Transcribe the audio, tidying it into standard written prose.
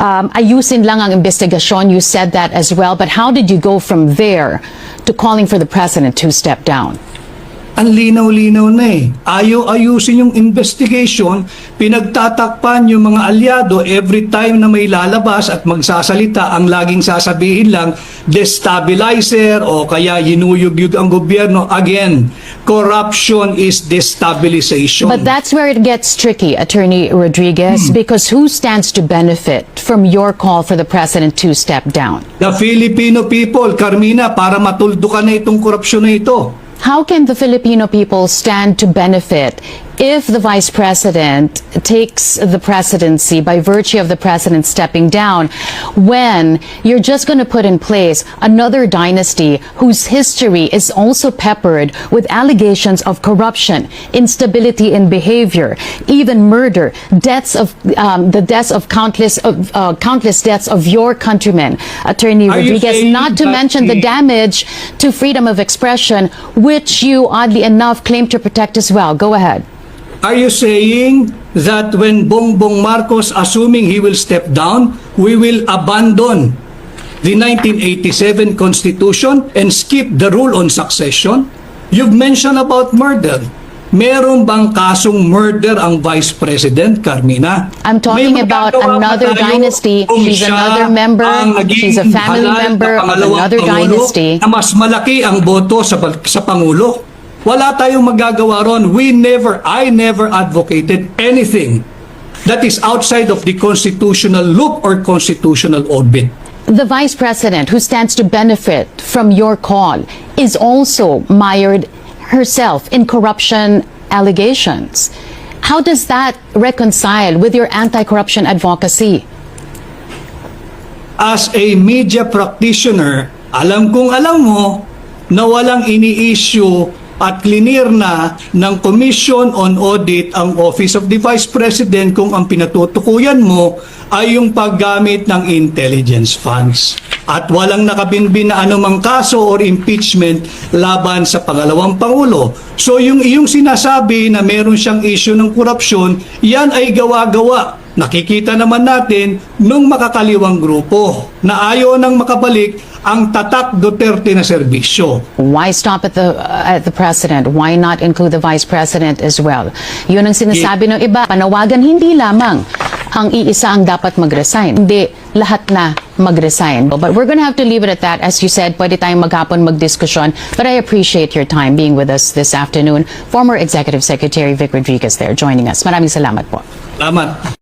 ayusin lang ang investigasyon. You said that as well. But how did you go from there to calling for the president to step down? Ang linaw-linaw na eh. Ayusin yung investigation, pinagtatakpan yung mga alyado every time na may lalabas at magsasalita, ang laging sasabihin lang, destabilizer o kaya yinuyug-yug ang gobyerno. Again, corruption is destabilization. But that's where it gets tricky, Attorney Rodriguez, because who stands to benefit from your call for the president to step down? The Filipino people, Carmina, para matuldukan na itong korupsyon na ito. How can the Filipino people stand to benefit if the vice president takes the presidency by virtue of the president stepping down, when you're just going to put in place another dynasty whose history is also peppered with allegations of corruption, instability in behavior, even murder, deaths of the deaths of countless deaths of your countrymen, Attorney Rodriguez, not to mention the damage to freedom of expression, which you oddly enough claim to protect as well. Go ahead. Are you saying that when Bongbong Marcos, assuming he will step down, we will abandon the 1987 Constitution and skip the rule on succession? You've mentioned about murder. Meron bang kasong murder ang Vice President, Carmina? I'm talking about another dynasty. She's another member. She's a family member of another dynasty. Na mas malaki ang boto sa Pangulo. Wala tayong magagawa ron. I never advocated anything that is outside of the constitutional loop or constitutional orbit. The vice president, who stands to benefit from your call, is also mired herself in corruption allegations. How does that reconcile with your anti-corruption advocacy? As a media practitioner, alam mo na walang ini-issue at clear na ng Commission on Audit ang Office of the Vice President kung ang pinatutukuyan mo ay yung paggamit ng intelligence funds. At walang nakabinbin na anumang kaso or impeachment laban sa pangalawang Pangulo. So yung iyong sinasabi na meron siyang issue ng korupsyon, yan ay gawa-gawa. Nakikita naman natin nung makakaliwang grupo na ayaw nang makabalik ang tatak Duterte na serbisyo. Why stop at the president? Why not include the vice president as well? Yun ang sinasabi ng iba. Panawagan, hindi lamang ang iisa ang dapat mag-resign. Hindi lahat na mag-resign. But we're gonna have to leave it at that. As you said, pwede tayong maghapon magdiskusyon. But I appreciate your time being with us this afternoon. Former Executive Secretary Vic Rodriguez there joining us. Maraming salamat po. Salamat.